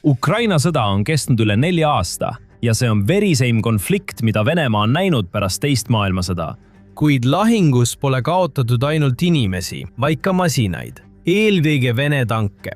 Ukraina sõda on kestnud üle 4 aasta ja see on veriseim konflikt, mida Venemaa on näinud pärast teist maailmasõda. Kuid lahingus pole kaotatud ainult inimesi, vaid ka masinaid, eelkõige Vene tanke.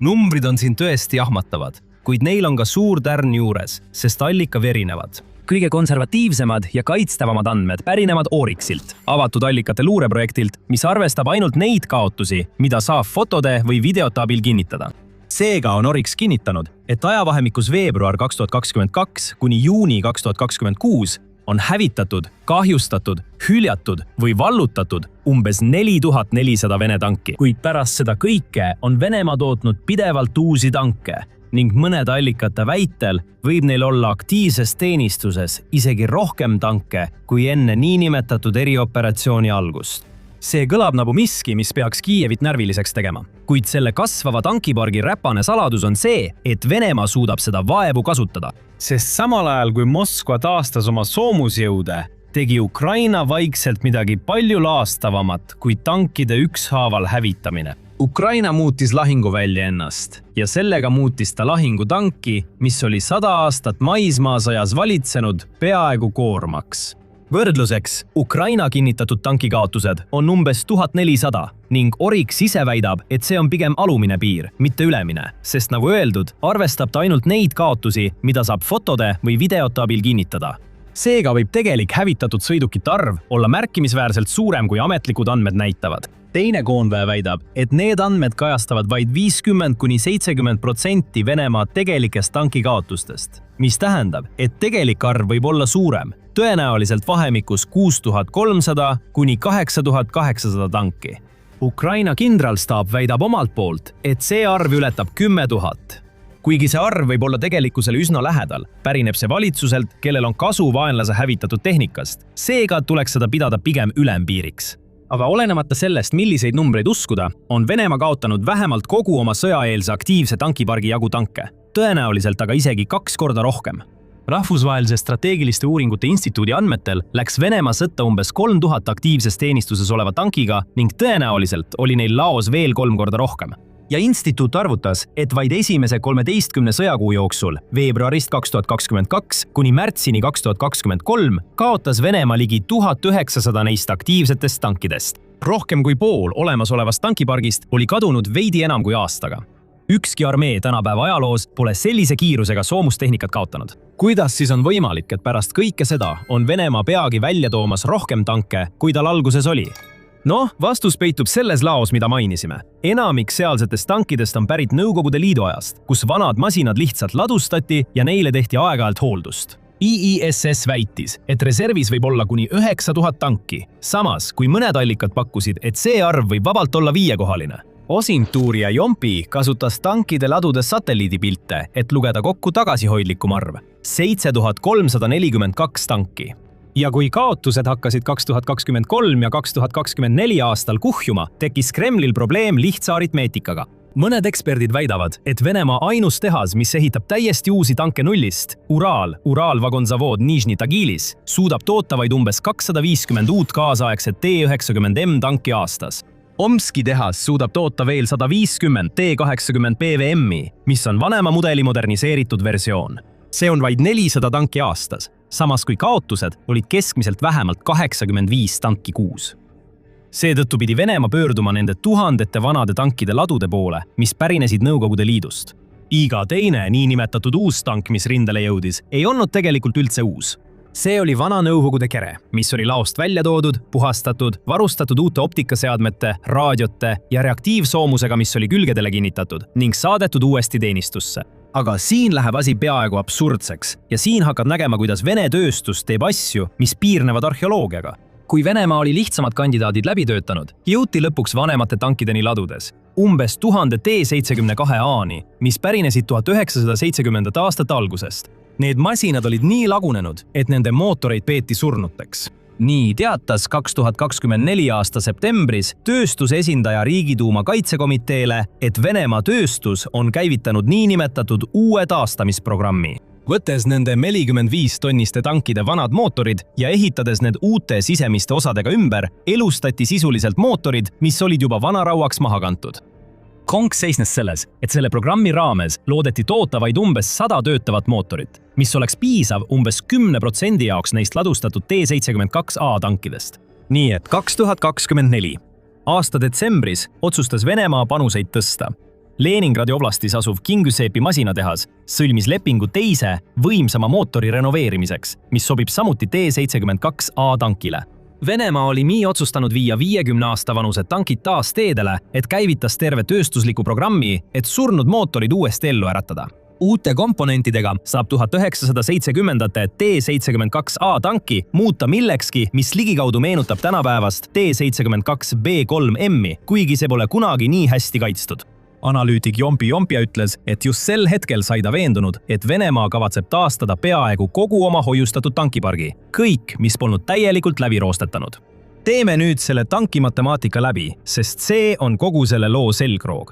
Numbrid on siin tõesti jahmatavad, kuid neil on ka suur tärn juures, sest allikad erinevad. Kõige konservatiivsemad ja kaitstavamad andmed pärinevad Orixilt, avatud allikate luureprojektilt, mis arvestab ainult neid kaotusi, mida saab fotode või videote abil kinnitada. Seega on Orix kinnitanud, et ajavahemikus veebruar 2022 kuni juuni 2026 on hävitatud, kahjustatud, hüljatud või vallutatud umbes 4400 Vene tanki. Kuid pärast seda kõike on Venemaa tootnud pidevalt uusi tanke ning mõned allikate väitel võib neil olla aktiivses teenistuses isegi rohkem tanke kui enne niinimetatud erioperatsiooni algust. See kõlab nagu miski, mis peaks Kiievit närviliseks tegema. Kuid selle kasvava tankipargi räpane saladus on see, et Venemaa suudab seda vaevu kasutada. Sest samal ajal, kui Moskva taastas oma soomusjõude, tegi Ukraina vaikselt midagi palju laastavamat kui tankide ükshaaval hävitamine. Ukraina muutis lahinguvälja ennast ja sellega muutis ta lahingutanki, mis oli 100 aastat maismaasõjas valitsenud peaaegu koormaks. Võrdluseks, Ukraina kinnitatud tankikaotused on umbes 1400 ning Orix ise väidab, et see on pigem alumine piir, mitte ülemine, sest nagu öeldud, arvestab ta ainult neid kaotusi, mida saab fotode või videote abil kinnitada. Seega võib tegelik hävitatud sõidukite arv olla märkimisväärselt suurem, kui ametlikud andmed näitavad. Teine koonväe väidab, et need andmed kajastavad vaid 50–70% Venemaa tegelikest tankikaotustest, mis tähendab, et tegelik arv võib olla suurem, tõenäoliselt vahemikus 6300 kuni 8800 tanki. Ukraina kindralstaap väidab omalt poolt, et see arv ületab 10 000. Kuigi see arv võib olla tegelikkusele üsna lähedal, pärineb see valitsuselt, kellel on kasu vaenlase hävitatud tehnikast. Seega tuleks seda pidada pigem ülempiiriks. Aga olenemata sellest, milliseid numbreid uskuda, on Venemaa kaotanud vähemalt kogu oma sõjaeelse aktiivse tankipargi jagu tanke. Tõenäoliselt aga isegi 2 korda rohkem. Rahvusvahelise strateegiliste uuringute instituudi andmetel läks Venemaa sõtta umbes 3000 aktiivses teenistuses oleva tankiga ning tõenäoliselt oli neil laos veel 3 korda rohkem. Ja instituut arvutas, et vaid esimese 13 sõjakuu jooksul, veebruarist 2022 kuni märtsini 2023, kaotas Venemaa ligi 1900 neist aktiivsetest tankidest. Rohkem kui pool olemasolevast tankipargist oli kadunud veidi enam kui aastaga. Ükski armee tänapäeva ajaloos pole sellise kiirusega soomustehnikat kaotanud. Kuidas siis on võimalik, et pärast kõike seda on Venemaa peagi välja toomas rohkem tanke, kui tal alguses oli? Vastus peitub selles laos, mida mainisime. Enamik sealsetest tankidest on pärit Nõukogude Liidu ajast, kus vanad masinad lihtsalt ladustati ja neile tehti aeg-ajalt hooldust. IISS väitis, et reservis võib olla kuni 9000 tanki, samas kui mõned allikad pakkusid, et see arv võib vabalt olla 5-kohaline. Osintuurija Jompi kasutas tankide ladude satelliidipilte, et lugeda kokku tagasihoidlikum arv – 7342 tanki. Ja kui kaotused hakkasid 2023 ja 2024 aastal kuhjuma, tekkis Kremlil probleem lihtsa aritmeetikaga. Mõned eksperdid väidavad, et Venemaa ainus tehas, mis ehitab täiesti uusi tanke nullist, Uralvagonsavod Nižni Tagilis, suudab toota vaid umbes 250 uut kaasaegset T-90M tanki aastas. Omski tehas suudab toota veel 150 T-80 PVM-i, mis on vanema mudeli moderniseeritud versioon. See on vaid 400 tanki aastas, samas kui kaotused olid keskmiselt vähemalt 85 tanki kuus. Seetõttu pidi Venemaa pöörduma nende tuhandete vanade tankide ladude poole, mis pärinesid Nõukogude Liidust. Iga teine niinimetatud uus tank, mis rindele jõudis, ei olnud tegelikult üldse uus. See oli vana Nõukogude kere, mis oli laost välja toodud, puhastatud, varustatud uute optikaseadmete, raadiote ja reaktiivsoomusega, mis oli külgedele kinnitatud ning saadetud uuesti teenistusse. Aga siin läheb asi peaaegu absurdseks ja siin hakkad nägema, kuidas Vene tööstus teeb asju, mis piirnevad arheoloogiaga. Kui Venemaa oli lihtsamad kandidaadid läbi töötanud, jõuti lõpuks vanemate tankideni ladudes. Umbes 1000 T-72A-ni, mis pärinesid 1970. aastate algusest. Need masinad olid nii lagunenud, et nende mootoreid peeti surnuteks. Nii teatas 2024 aasta septembris tööstuse esindaja Riigiduuma kaitsekomiteele, et Venemaa tööstus on käivitanud niinimetatud uue taastamisprogrammi. Võttes nende 45 tonniste tankide vanad mootorid ja ehitades need uute sisemiste osadega ümber, elustati sisuliselt mootorid, mis olid juba vanarauaks maha kantud. konks seisnes selles, et selle programmi raames loodeti toota vaid umbes 100 töötavat mootorit, mis oleks piisav umbes 10% jaoks neist ladustatud T-72A tankidest. Nii et 2024. aasta detsembris otsustas Venemaa panuseid tõsta. Leningradi oblastis asuv Kingisepi masinatehas sõlmis lepingu teise, võimsama mootori renoveerimiseks, mis sobib samuti T-72A tankile. Venemaa oli nii otsustanud viia 50 aasta vanused tankid taas teedele, et käivitas terve tööstusliku programmi, et surnud mootorid uuesti ellu äratada. Uute komponentidega saab 1970-ndate T-72A tanki muuta millekski, mis ligikaudu meenutab tänapäevast T-72B3M-i, kuigi see pole kunagi nii hästi kaitstud. Analüütik Jompi Jompia ütles, et just sel hetkel sai ta veendunud, et Venemaa kavatseb taastada peaaegu kogu oma hoiustatud tankipargi, kõik, mis polnud täielikult läbi roostetanud. Teeme nüüd selle tankimatemaatika läbi, sest see on kogu selle loo selgroog.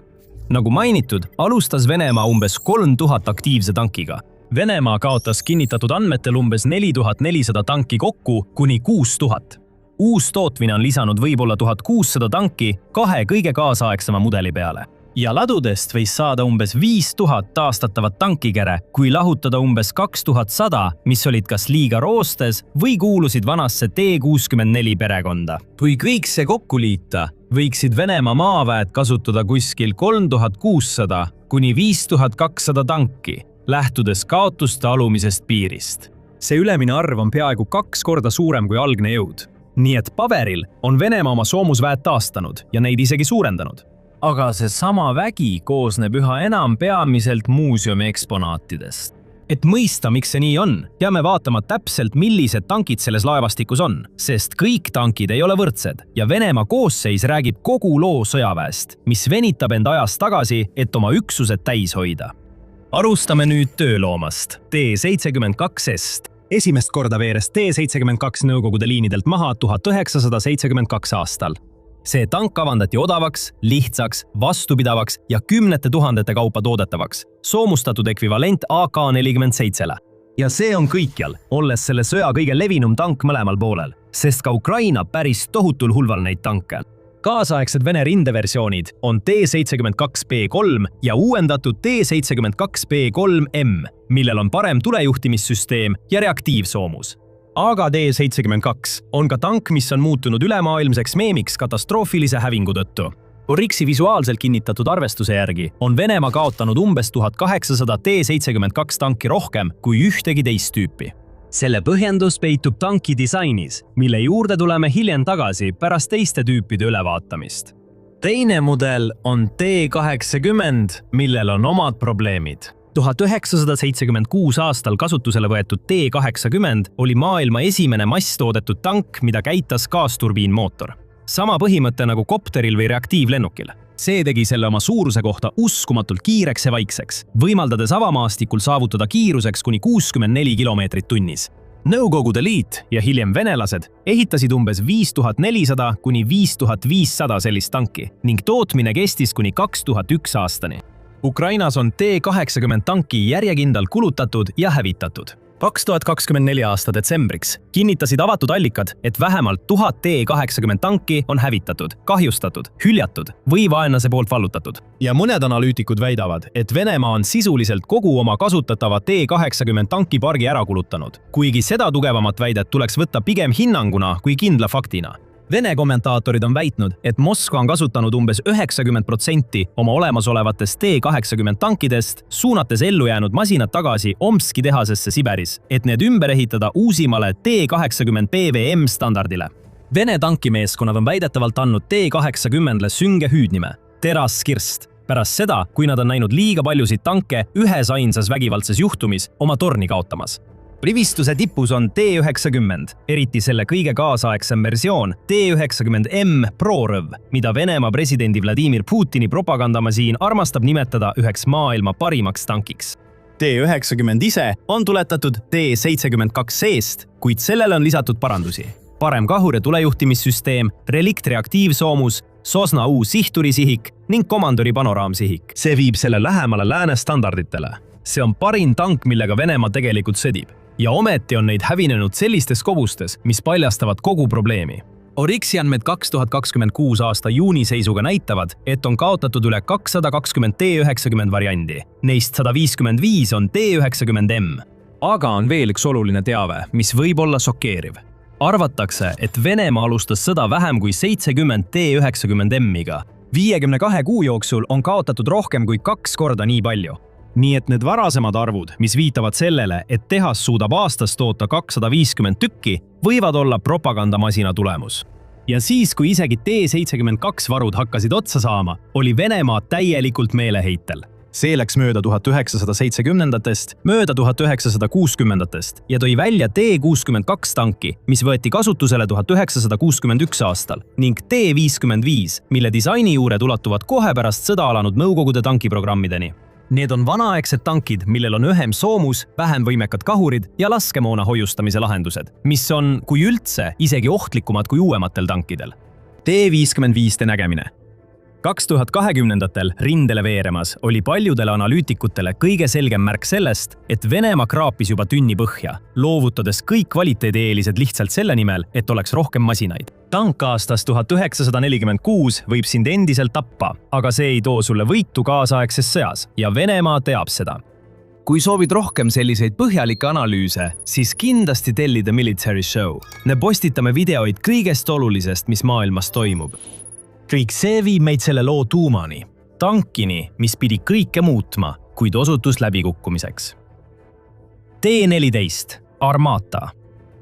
Nagu mainitud, alustas Venemaa umbes 3000 aktiivse tankiga. Venemaa kaotas kinnitatud andmetel umbes 4400 tanki kokku kuni 6000. Uus tootmine on lisanud võib-olla 1600 tanki kahe kõige kaasaegsema mudeli peale. Ja ladudest võis saada umbes 5000 taastatavat tankikere, kui lahutada umbes 2100, mis olid kas liiga roostes või kuulusid vanasse T-64 perekonda. Kui kõik see kokku liita, võiksid Venemaa maaväed kasutada kuskil 3600 kuni 5200 tanki, lähtudes kaotuste alumisest piirist. See ülemine arv on peaaegu 2 korda suurem kui algne jõud. Nii et paberil on Venemaa oma soomusväed taastanud ja neid isegi suurendanud. Aga see sama vägi koosneb üha enam peamiselt muuseumi eksponaatidest. Et mõista, miks see nii on, peame vaatama täpselt, millised tankid selles laevastikus on, sest kõik tankid ei ole võrdsed ja Venemaa koosseis räägib kogu loo sõjaväest, mis venitab end ajast tagasi, et oma üksused täis hoida. Alustame nüüd tööloomast, T-72-st. Esimest korda veeres T-72 Nõukogude liinidelt maha 1972 aastal. See tank avandati odavaks, lihtsaks, vastupidavaks ja kümnete tuhandete kaupa toodetavaks, soomustatud ekvivalent AK-47-le. Ja see on kõikjal, olles selle sõja kõige levinum tank mõlemal poolel, sest ka Ukraina päris tohutul hulval neid tanke. Kaasaegsed Vene rindeversioonid on T-72B3 ja uuendatud T-72B3M, millel on parem tulejuhtimissüsteem ja reaktiivsoomus. Aga T-72 on ka tank, mis on muutunud ülemaailmseks meemiks katastroofilise hävingu tõttu. Orixi visuaalselt kinnitatud arvestuse järgi on Venemaa kaotanud umbes 1800 T-72 tanki rohkem kui ühtegi teist tüüpi. Selle põhjendus peitub tanki disainis, mille juurde tuleme hiljem tagasi pärast teiste tüüpide ülevaatamist. Teine mudel on T-80, millel on omad probleemid. 1976 aastal kasutusele võetud T-80 oli maailma esimene masstoodetud tank, mida käitas gaasturbiinmootor. Sama põhimõte nagu kopteril või reaktiivlennukil. See tegi selle oma suuruse kohta uskumatult kiireks ja vaikseks, võimaldades avamaastikul saavutada kiiruseks kuni 64 kilomeetrit tunnis. Nõukogude Liit ja hiljem venelased ehitasid umbes 5400 kuni 5500 sellist tanki ning tootmine kestis kuni 2001 aastani. Ukrainas on T-80 tanki järjekindlalt kulutatud ja hävitatud. 2024 aasta detsembriks kinnitasid avatud allikad, et vähemalt 1000 T-80 tanki on hävitatud, kahjustatud, hüljatud või vaenlase poolt vallutatud. Ja mõned analüütikud väidavad, et Venemaa on sisuliselt kogu oma kasutatava T-80 tankipargi ära kulutanud, kuigi seda tugevamat väidet tuleks võtta pigem hinnanguna kui kindla faktina. Vene kommentaatorid on väitnud, et Moskva on kasutanud umbes 90% oma olemasolevatest T-80 tankidest, suunates ellujäänud masinad tagasi Omski tehasesse Siberis, et need ümber ehitada uusimale T-80 PVM standardile. Vene tankimeeskonnad on väidetavalt andnud T-80-le sünge hüüdnime – Teraskirst, pärast seda, kui nad on näinud liiga paljusid tanke ühes ainsas vägivaldses juhtumis oma torni kaotamas. Rivistuse tipus on T-90, eriti selle kõige kaasaegsem versioon T-90M ProRõv, mida Venemaa presidendi Vladimir Putini propagandamasiin armastab nimetada üheks maailma parimaks tankiks. T-90 ise on tuletatud T-72-st, kuid sellele on lisatud parandusi. Parem kahur- ja tulejuhtimissüsteem, reliktreaktiivsoomus, Sosna uus sihturisihik ning komandori panoraamsihik. See viib selle lähemale lääne standarditele. See on parim tank, millega Venemaa tegelikult sõdib. Ja ometi on neid hävinenud sellistes kogustes, mis paljastavad kogu probleemi. Oryxi andmed 2026 aasta juuni seisuga näitavad, et on kaotatud üle 220 T90 variandi. Neist 155 on T90M. Aga on veel üks oluline teave, mis võib olla šokeeriv. Arvatakse, et Venemaa alustas sõda vähem kui 70 T90M-iga. 52 kuu jooksul on kaotatud rohkem kui 2 korda nii palju. Nii et need varasemad arvud, mis viitavad sellele, et tehas suudab aastas toota 250 tükki, võivad olla propagandamasina tulemus. Ja siis, kui isegi T72 varud hakkasid otsa saama, oli Venemaa täielikult meeleheitel. See läks mööda 1970-ndatest, mööda 1960-ndatest ja tõi välja T62 tanki, mis võeti kasutusele 1961 aastal, ning T55, mille disainijuured ulatuvad kohe pärast sõda alanud Nõukogude tankiprogrammideni. Need on vanaaegsed tankid, millel on õhem soomus, vähem võimekad kahurid ja laskemoona hoiustamise lahendused, mis on, kui üldse, isegi ohtlikumad kui uuematel tankidel. T55 nägemine. 2020-ndatel rindele veeremas oli paljudele analüütikutele kõige selgem märk sellest, et Venemaa kraapis juba tünni põhja, loovutades kõik kvaliteedieelised lihtsalt selle nimel, et oleks rohkem masinaid. Tank aastast 1946 võib sind endiselt tappa, aga see ei too sulle võitu kaasaegses sõjas ja Venemaa teab seda. Kui soovid rohkem selliseid põhjalikke analüüse, siis kindlasti telli The Military Show. Me postitame videoid kõigest olulisest, mis maailmas toimub. Kõik see viib meid selle loo tuumani, tankini, mis pidi kõike muutma, kuid osutus läbikukkumiseks. T14 – Armata.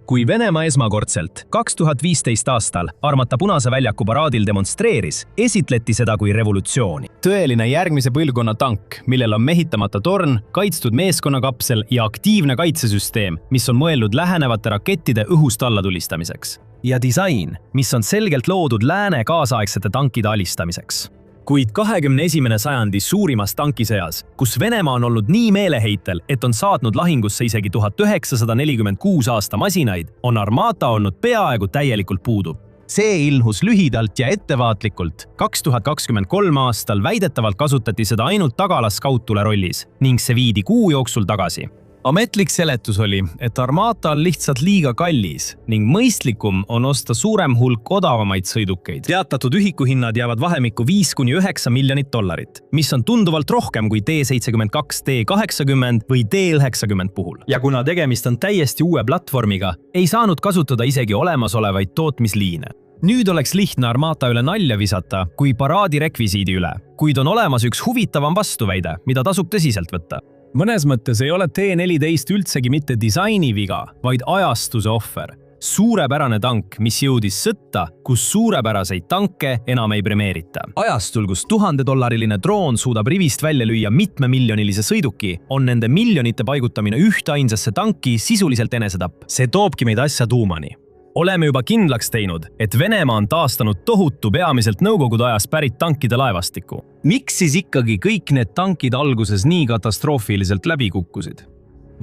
Kui Venemaa esmakordselt 2015 aastal Armata Punase väljaku paraadil demonstreeris, esitleti seda kui revolutsiooni. Tõeline järgmise põlvkonna tank, millel on mehitamata torn, kaitstud meeskonnakapsel ja aktiivne kaitsesüsteem, mis on mõeldud lähenevate rakettide õhust allatulistamiseks. Ja disain, mis on selgelt loodud lääne kaasaegsete tankide alistamiseks. Kuid 21. sajandi suurimas tankisõjas, kus Venemaa on olnud nii meeleheitel, et on saatnud lahingusse isegi 1946 aasta masinaid, on Armata olnud peaaegu täielikult puudub. See ilmus lühidalt ja ettevaatlikult. 2023 aastal väidetavalt kasutati seda ainult tagalas skautule rollis ning see viidi kuu jooksul tagasi. Ametlik seletus oli, et Armata on lihtsalt liiga kallis ning mõistlikum on osta suurem hulk odavamaid sõidukeid. Teatatud ühikuhinnad jäävad vahemikku 5–9 miljonit $, mis on tunduvalt rohkem kui T72, T80 või T90 puhul. Ja kuna tegemist on täiesti uue platvormiga, ei saanud kasutada isegi olemasolevaid tootmisliine. Nüüd oleks lihtne Armata üle nalja visata kui paraadi rekvisiidi üle, kuid on olemas üks huvitavam vastuväide, mida tasub tõsiselt võtta. Mõnes mõttes ei ole T14 üldsegi mitte disaini viga, vaid ajastuse ohver. Suurepärane tank, mis jõudis sõtta, kus suurepäraseid tanke enam ei premeerita. Ajastul, kus $1000 droon suudab rivist välja lüüa mitmemiljonilise sõiduki, on nende miljonite paigutamine ühteainsasse tanki sisuliselt enesetapp. See toobki meid asja tuumani. Oleme juba kindlaks teinud, et Venemaa on taastanud tohutu peamiselt Nõukogude ajas pärit tankide laevastiku. Miks siis ikkagi kõik need tankid alguses nii katastroofiliselt läbi kukkusid?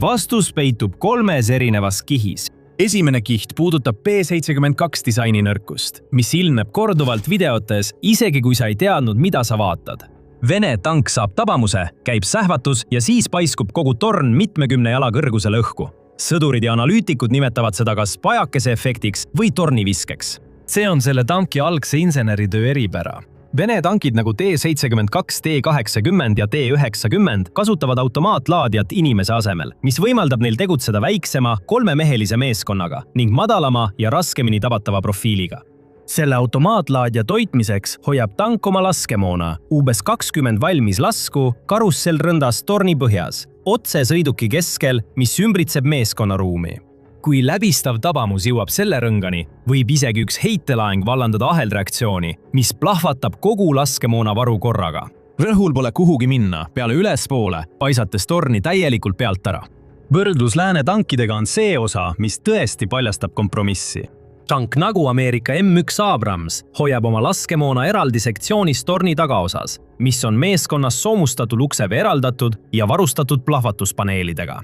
Vastus peitub 3 erinevas kihis. Esimene kiht puudutab B72 disaini nõrkust, mis ilmneb korduvalt videotes, isegi kui sa ei teadnud, mida sa vaatad. Vene tank saab tabamuse, käib sähvatus ja siis paiskub kogu torn mitmekümne jala kõrgusele õhku. Sõdurid ja analüütikud nimetavad seda kas pajakese efektiks või torniviskeks. See on selle tanki algse inseneritöö eripära. Vene tankid nagu T72, T80 ja T90 kasutavad automaatlaadijat inimese asemel, mis võimaldab neil tegutseda väiksema, 3-mehelise meeskonnaga ning madalama ja raskemini tabatava profiiliga. Selle automaatlaadja toitmiseks hoiab tank oma laskemoona, umbes 20 valmis lasku karussellrõndas torni põhjas, otse sõiduki keskel, mis ümbritseb meeskonnaruumi. Kui läbistav tabamus jõuab selle rõngani, võib isegi üks heitelaeng vallandada ahelreaktsiooni, mis plahvatab kogu laskemoona varu korraga. Rõhul pole kuhugi minna, peale ülespoole, paisates torni täielikult pealt ära. Võrdlus lääne tankidega on see osa, mis tõesti paljastab kompromissi. Tank nagu Ameerika M1 Abrams hoiab oma laskemoona eraldi sektsioonis torni tagaosas, mis on meeskonnas soomustatud ukseve eraldatud ja varustatud plahvatuspaneelidega.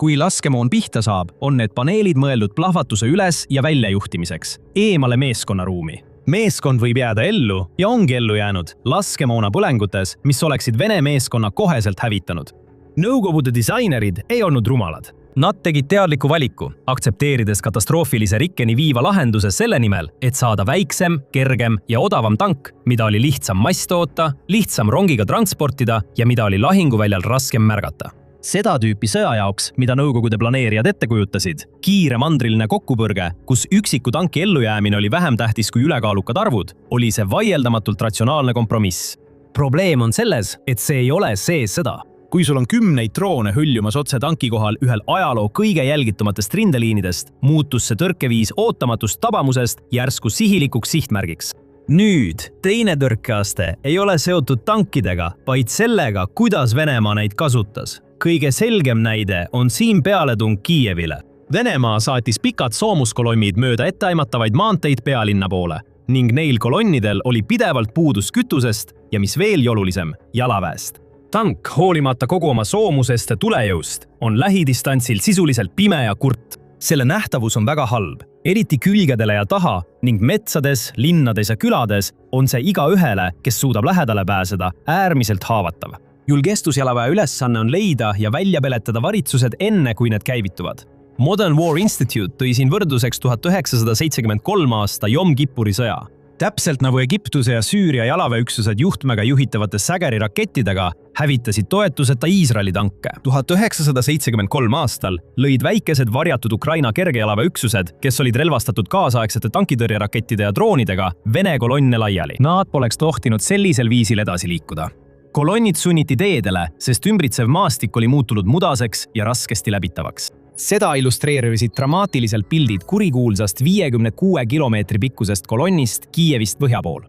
Kui laskemoon pihta saab, on need paneelid mõeldud plahvatuse üles- ja väljajuhtimiseks, eemale meeskonnaruumi. Meeskond võib jääda ellu ja ongi ellu jäänud laskemoona põlengutes, mis oleksid Vene meeskonna koheselt hävitanud. Nõukogude disainerid ei olnud rumalad. Nad tegid teadliku valiku, aktsepteerides katastroofilise rikkeni viiva lahenduse selle nimel, et saada väiksem, kergem ja odavam tank, mida oli lihtsam masstoota, lihtsam rongiga transportida ja mida oli lahinguväljal raskem märgata. Seda tüüpi sõja jaoks, mida Nõukogude planeerijad ette kujutasid, kiire mandriline kokkupõrge, kus üksiku tanki ellujäämine oli vähem tähtis kui ülekaalukad arvud, oli see vaieldamatult ratsionaalne kompromiss. Probleem on selles, et see ei ole see sõda. Kui sul on 10 droone hüljumas otse tanki kohal ühel ajaloo kõige jälgitumatest rindeliinidest, muutus see tõrkeviis ootamatust tabamusest järsku sihilikuks sihtmärgiks. Nüüd, teine tõrkeaste ei ole seotud tankidega, vaid sellega, kuidas Venemaa neid kasutas. Kõige selgem näide on siin pealetung Kiievile. Venemaa saatis pikad soomuskolonnid mööda etteaimatavaid maanteid pealinna poole ning neil kolonnidel oli pidevalt puudus kütusest ja mis veel olulisem, jalaväest. Tank, hoolimata kogu oma soomusest ja tulejõust, on lähidistantsil sisuliselt pime ja kurt. Selle nähtavus on väga halb, eriti külgedele ja taha ning metsades, linnades ja külades on see igaühele, kes suudab lähedale pääseda, äärmiselt haavatav. Julgestusjalaväe ülesanne on leida ja välja peletada varitsused enne, kui need käivituvad. Modern War Institute tõi siin võrdluseks 1973 aasta Jom Kippuri sõja. Täpselt nagu Egiptuse ja Süüria jalaväeüksused juhtmega juhitavate Sägeri rakettidega hävitasid toetuseta Iisraeli tanke. 1973 aastal lõid väikesed varjatud Ukraina kergejalaväeüksused, kes olid relvastatud kaasaegsete tankitõrjerakettide ja droonidega, Vene kolonne laiali. Nad poleks tohtinud sellisel viisil edasi liikuda. Kolonnid sunniti teedele, sest ümbritsev maastik oli muutunud mudaseks ja raskesti läbitavaks. Seda illustreerisid dramaatiliselt pildid kurikuulsast 56 kilomeetri pikkusest kolonnist Kiievist põhja pool.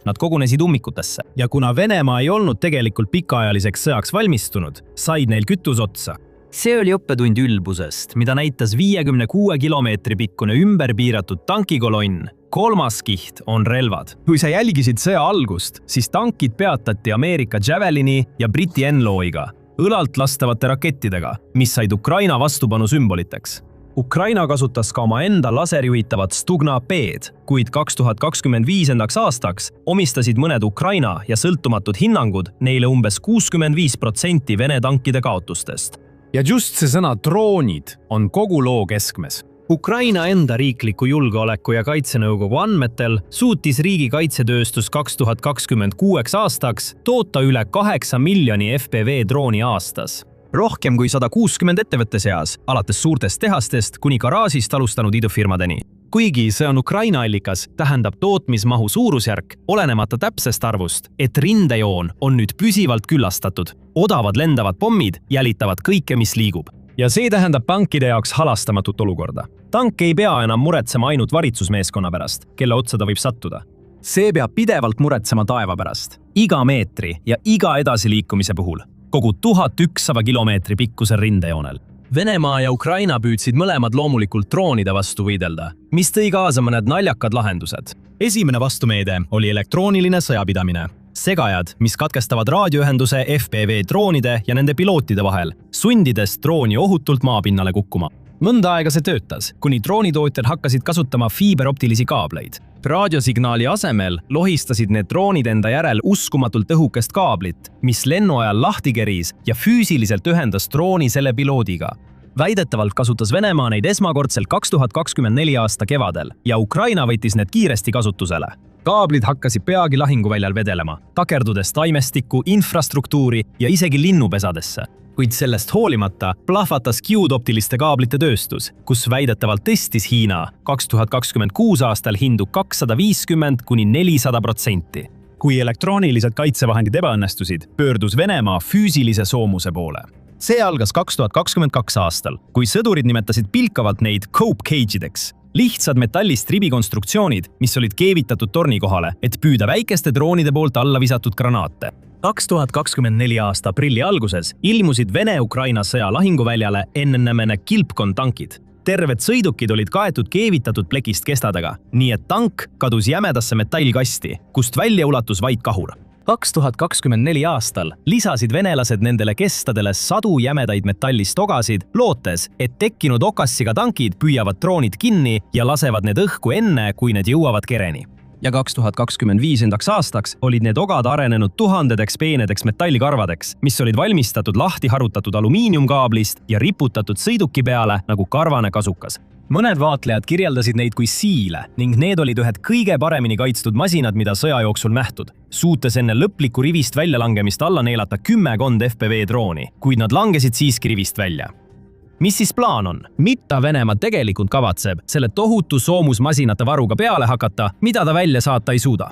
Nad kogunesid ummikutesse ja kuna Venemaa ei olnud tegelikult pikaajaliseks sõjaks valmistunud, said neil kütus otsa. See oli õppetund ülbusest, mida näitas 56 kilomeetri pikkune ümberpiiratud tankikolonn. Kolmas kiht on relvad. Kui sa jälgisid sõja algust, siis tankid peatati Ameerika Javelini ja Briti Enloiga, õlalt lastavate rakettidega, mis said Ukraina vastupanu sümboliteks. Ukraina kasutas ka oma enda laserjuhitavat Stugna P-d, kuid 2025. aastaks omistasid mõned Ukraina ja sõltumatud hinnangud neile umbes 65% Vene tankide kaotustest. Ja just see sõna droonid on kogu loo keskmes. Ukraina enda riikliku julgeoleku ja kaitsenõukogu andmetel suutis riigi kaitsetööstus 2026 aastaks toota üle 8 miljoni FPV drooni aastas. Rohkem kui 160 ettevõtte seas, alates suurtest tehastest kuni garaažist alustanud idufirmadeni. Kuigi see on Ukraina allikas, tähendab tootmismahu suurusjärk, olenemata täpsest arvust, et rindejoon on nüüd püsivalt küllastatud. Odavad lendavad pommid jälitavad kõike, mis liigub. Ja see tähendab tankide jaoks halastamatut olukorda. Tank ei pea enam muretsema ainult varitsusmeeskonna pärast, kelle otsa ta võib sattuda. See peab pidevalt muretsema taeva pärast, iga meetri ja iga edasiliikumise puhul, kogu 1100 kilomeetri pikkusel rindejoonel. Venemaa ja Ukraina püüdsid mõlemad loomulikult droonide vastu võidelda, mis tõi kaasa mõned naljakad lahendused. Esimene vastumeede oli elektrooniline sõjapidamine. Segajad, mis katkestavad raadioühenduse FPV droonide ja nende pilootide vahel, sundides drooni ohutult maapinnale kukkuma. Mõnda aega see töötas, kuni droonitootjad hakkasid kasutama fiiberoptilisi kaableid. Raadiosignaali asemel lohistasid need droonid enda järel uskumatult õhukest kaablit, mis lennu ajal lahti keris ja füüsiliselt ühendas drooni selle piloodiga. Väidetavalt kasutas Venemaa neid esmakordselt 2024 aasta kevadel ja Ukraina võttis need kiiresti kasutusele. Kaablid hakkasid peagi lahinguväljal vedelema, takerdudes taimestikku, infrastruktuuri ja isegi linnupesadesse. Kuid sellest hoolimata plahvatas kiudoptiliste kaablite tööstus, kus väidetavalt tõstis Hiina 2026 aastal hindu 250 kuni 400%. Kui elektroonilised kaitsevahendid ebaõnnestusid, pöördus Venemaa füüsilise soomuse poole. See algas 2022 aastal, kui sõdurid nimetasid pilkavalt neid cope cage'ideks. Lihtsad metallist ribikonstruktsioonid, mis olid keevitatud torni kohale, et püüda väikeste droonide poolt alla visatud granaate. 2024 aasta aprilli alguses ilmusid Vene-Ukraina sõja lahinguväljale NNMN Kilpkon tankid. Terved sõidukid olid kaetud keevitatud plekist kestadega, nii et tank kadus jämedasse metallkasti, kust välja ulatus vaid kahur. 2024 aastal lisasid venelased nendele kestadele sadu jämedaid metallist ogasid, lootes, et tekkinud okassiga tankid püüavad droonid kinni ja lasevad need õhku enne, kui need jõuavad kereni. ja 2025. aastaks olid need ogad arenenud tuhandedeks peenedeks metallikarvadeks, mis olid valmistatud lahti harutatud alumiiniumkaablist ja riputatud sõiduki peale nagu karvane kasukas. Mõned vaatlejad kirjeldasid neid kui siile ning need olid ühed kõige paremini kaitstud masinad, mida sõja jooksul nähtud, suutes enne lõplikku rivist väljalangemist alla neelata 10 FPV drooni, kuid nad langesid siiski rivist välja. Mis siis plaan on? Mida Venemaa tegelikult kavatseb selle tohutu soomusmasinate varuga peale hakata, mida ta välja saata ei suuda?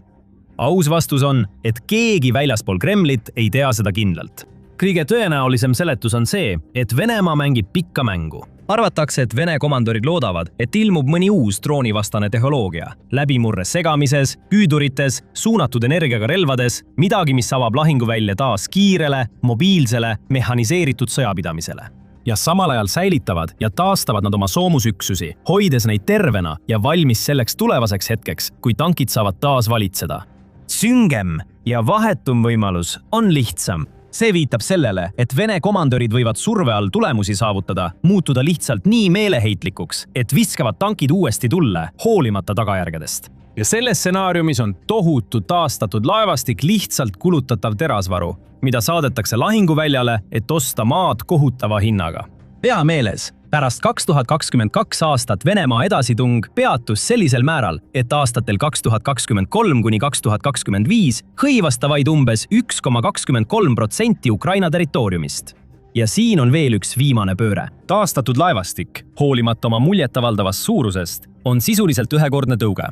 Aus vastus on, et keegi väljaspool Kremlit ei tea seda kindlalt. Kõige tõenäolisem seletus on see, et Venemaa mängib pikka mängu. Arvatakse, et Vene komandorid loodavad, et ilmub mõni uus droonivastane tehnoloogia, läbimurre segamises, püüdurites, suunatud energiaga relvades, midagi, mis avab lahinguvälja taas kiirele, mobiilsele, mehhaniseeritud sõjapidamisele. Ja samal ajal säilitavad ja taastavad nad oma soomusüksusi, hoides neid tervena ja valmis selleks tulevaseks hetkeks, kui tankid saavad taas valitseda. Süngem ja vahetum võimalus on lihtsam. See viitab sellele, et Vene komandorid võivad surve all tulemusi saavutada, muutuda lihtsalt nii meeleheitlikuks, et viskavad tankid uuesti tulle, hoolimata tagajärgedest. Ja selles stsenaariumis on tohutu taastatud laevastik lihtsalt kulutatav terasvaru, mida saadetakse lahinguväljale, et osta maad kohutava hinnaga. Pea meeles, pärast 2022 aastat Venemaa edasitung peatus sellisel määral, et aastatel 2023 kuni 2025 hõivas ta vaid umbes 1,23% Ukraina territooriumist. Ja siin on veel üks viimane pööre. Taastatud laevastik, hoolimata oma muljetavaldavast suurusest, on sisuliselt ühekordne tõuge.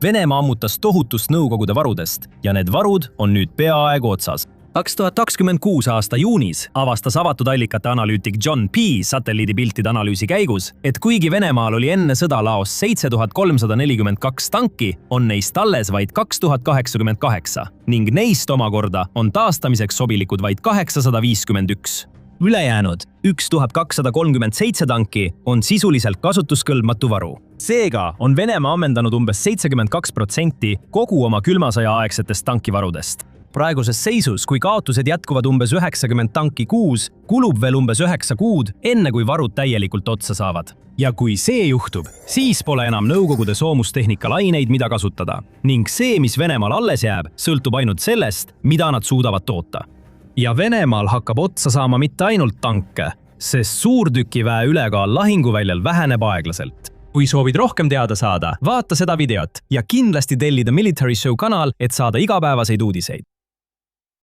Venemaa ammutas tohutust Nõukogude varudest ja need varud on nüüd peaaegu otsas. 2026 aasta juunis avastas avatud allikate analüütik John P. satelliidipiltide analüüsi käigus, et kuigi Venemaal oli enne sõda laos 7342 tanki, on neist alles vaid 2088 ning neist omakorda on taastamiseks sobilikud vaid 851. Ülejäänud 1237 tanki on sisuliselt kasutuskõlbmatu varu. Seega on Venemaa ammendanud umbes 72% kogu oma külmasõja aegsetest tankivarudest. Praeguses seisus, kui kaotused jätkuvad umbes 90 tanki kuus, kulub veel umbes 9 kuud, enne kui varud täielikult otsa saavad. Ja kui see juhtub, siis pole enam Nõukogude soomustehnika laineid, mida kasutada. Ning see, mis Venemaal alles jääb, sõltub ainult sellest, mida nad suudavad toota. Ja Venemaal hakkab otsa saama mitte ainult tanke, sest suurtükiväe ülekaal lahinguväljal väheneb aeglaselt. Kui soovid rohkem teada saada, vaata seda videot ja kindlasti telli The Military Show kanal, et saada igapäevaseid uudiseid.